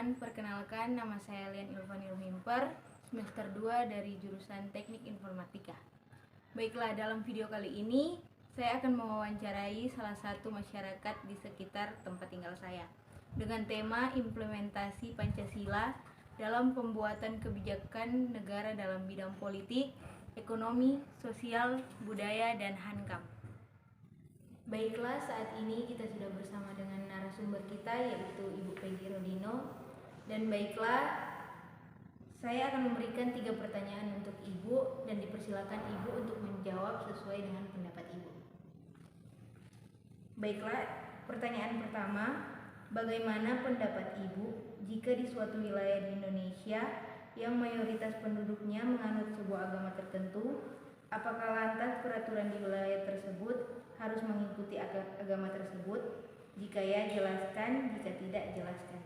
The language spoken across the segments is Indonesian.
Perkenalkan, nama saya Lian Ilvani Rumimper, semester 2 dari jurusan Teknik Informatika. Baiklah, dalam video kali ini saya akan mewawancarai salah satu masyarakat di sekitar tempat tinggal saya dengan tema implementasi Pancasila dalam pembuatan kebijakan negara dalam bidang politik, ekonomi, sosial, budaya, dan hankam. Baiklah, saat ini kita sudah bersama dengan narasumber kita, yaitu Ibu Peggy Rodino. Dan baiklah, saya akan memberikan 3 pertanyaan untuk Ibu dan dipersilakan Ibu untuk menjawab sesuai dengan pendapat Ibu. Baiklah, pertanyaan pertama, bagaimana pendapat Ibu jika di suatu wilayah di Indonesia yang mayoritas penduduknya menganut sebuah agama tertentu, apakah lantas peraturan di wilayah tersebut harus mengikuti agama tersebut? Jika ya, jelaskan. Jika tidak, jelaskan.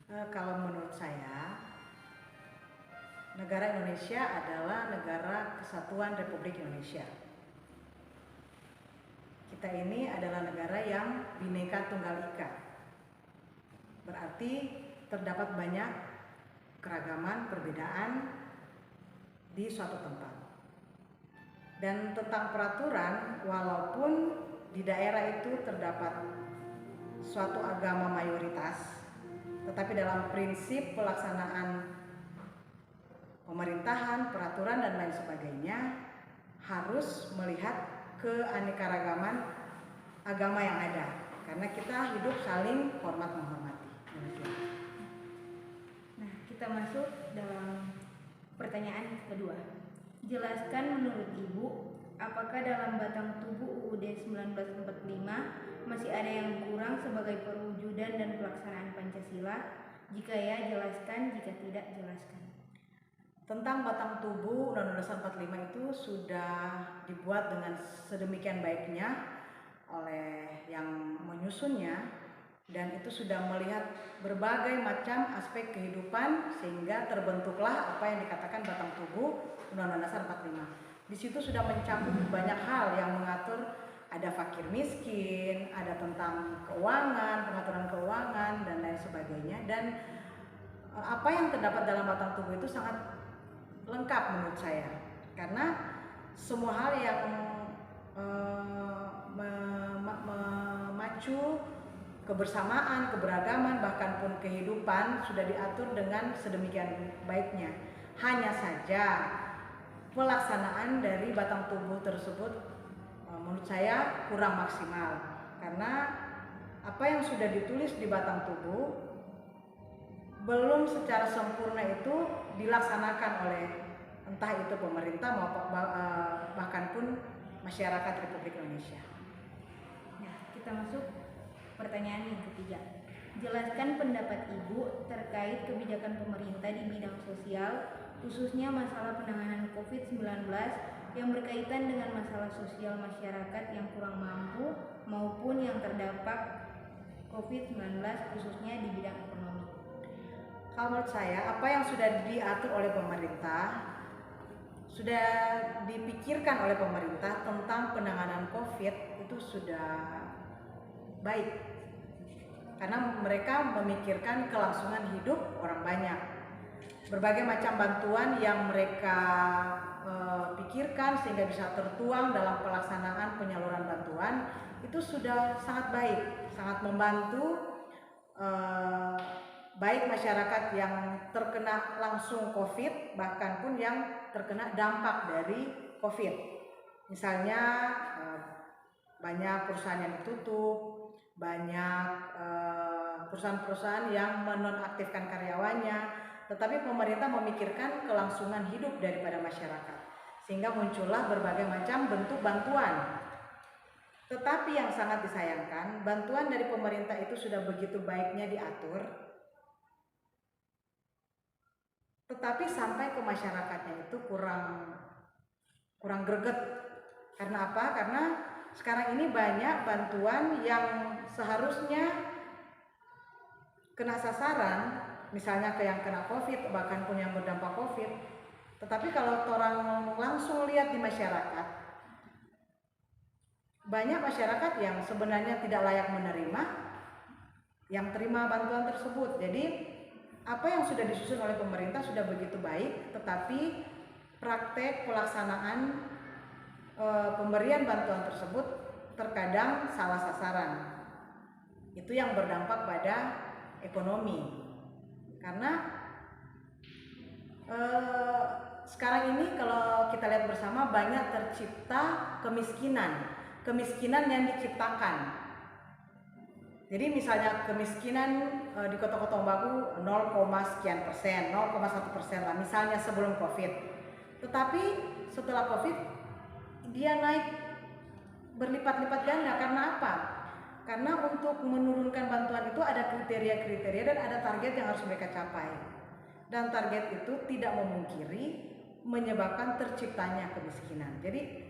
Kalau menurut saya, negara Indonesia adalah negara kesatuan Republik Indonesia. Kita ini adalah negara yang Bhinneka Tunggal Ika. Berarti terdapat banyak keragaman, perbedaan di suatu tempat. Dan tentang peraturan, walaupun di daerah itu terdapat suatu agama mayoritas, tetapi dalam prinsip pelaksanaan pemerintahan, peraturan, dan lain sebagainya harus melihat keanekaragaman agama yang ada, karena kita hidup saling hormat menghormati. Nah, kita masuk dalam pertanyaan kedua. Jelaskan menurut Ibu, apakah dalam batang tubuh UUD 1945 masih ada yang kurang sebagai perwujudan dan pelaksanaan Pancasila? Jika ya, jelaskan. Jika tidak, jelaskan. Tentang batang tubuh Undang-Undang Dasar 45 itu sudah dibuat dengan sedemikian baiknya oleh yang menyusunnya, dan itu sudah melihat berbagai macam aspek kehidupan sehingga terbentuklah apa yang dikatakan batang tubuh Undang-Undang Dasar 45. Di situ sudah mencakup banyak hal yang mengatur, ada fakir miskin, ada tentang keuangan, pengaturan keuangan, dan lain sebagainya. Dan apa yang terdapat dalam batang tubuh itu sangat lengkap menurut saya, karena semua hal yang memacu kebersamaan, keberagaman, bahkan pun kehidupan sudah diatur dengan sedemikian baiknya. Hanya saja pelaksanaan dari batang tubuh tersebut menurut saya kurang maksimal, karena apa yang sudah ditulis di batang tubuh belum secara sempurna itu dilaksanakan oleh entah itu pemerintah maupun bahkan pun masyarakat Republik Indonesia. Nah, kita masuk pertanyaan yang ketiga. Jelaskan pendapat Ibu terkait kebijakan pemerintah di bidang sosial, khususnya masalah penanganan COVID-19 yang berkaitan dengan masalah sosial masyarakat yang kurang mampu maupun yang terdampak COVID-19, khususnya di bidang ekonomi. Kalau menurut saya, apa yang sudah diatur oleh pemerintah, sudah dipikirkan oleh pemerintah tentang penanganan COVID itu sudah baik, karena mereka memikirkan kelangsungan hidup orang banyak. Berbagai macam bantuan yang mereka pikirkan sehingga bisa tertuang dalam pelaksanaan penyaluran bantuan itu sudah sangat baik, sangat membantu baik masyarakat yang terkena langsung COVID, bahkan pun yang terkena dampak dari COVID. Misalnya banyak perusahaan yang ditutup, banyak perusahaan-perusahaan yang menonaktifkan karyawannya, tetapi pemerintah memikirkan kelangsungan hidup daripada masyarakat, sehingga muncullah berbagai macam bentuk bantuan. Tetapi yang sangat disayangkan, bantuan dari pemerintah itu sudah begitu baiknya diatur, tetapi sampai ke masyarakatnya itu kurang greget. Karena apa? Karena sekarang ini banyak bantuan yang seharusnya kena sasaran, misalnya ke yang kena COVID, bahkan pun yang berdampak COVID. Tetapi kalau orang langsung lihat di masyarakat, banyak masyarakat yang sebenarnya tidak layak menerima, yang terima bantuan tersebut. Jadi apa yang sudah disusun oleh pemerintah sudah begitu baik, tetapi praktek pelaksanaan pemberian bantuan tersebut terkadang salah sasaran. Itu yang berdampak pada ekonomi. Karena sekarang ini kalau kita lihat bersama banyak tercipta kemiskinan yang diciptakan. Jadi misalnya kemiskinan di kota-kota Bagu 0, sekian persen, 0,1% lah misalnya sebelum COVID. Tetapi setelah COVID dia naik berlipat-lipat ganda. Karena apa? Karena untuk menurunkan bantuan itu ada kriteria-kriteria dan ada target yang harus mereka capai. Dan target itu tidak memungkiri menyebabkan terciptanya kemiskinan. Jadi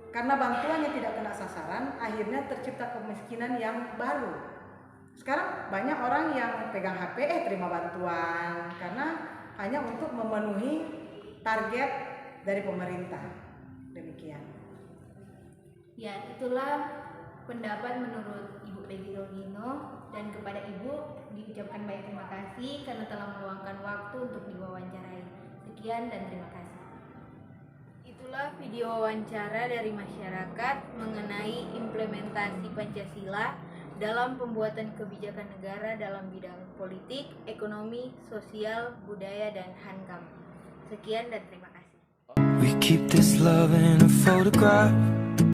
karena bantuannya tidak kena sasaran, akhirnya tercipta kemiskinan yang baru. Sekarang banyak orang yang pegang HP terima bantuan karena hanya untuk memenuhi target dari pemerintah. Demikian. Ya, itulah pendapat menurut Ibu Peggy Rogino, dan kepada Ibu diucapkan banyak terima kasih karena telah meluangkan waktu untuk diwawancarai. Sekian dan terima kasih. Itulah video wawancara dari masyarakat mengenai implementasi Pancasila dalam pembuatan kebijakan negara dalam bidang politik, ekonomi, sosial, budaya, dan hankam. Sekian dan terima kasih. We keep this love in a photograph.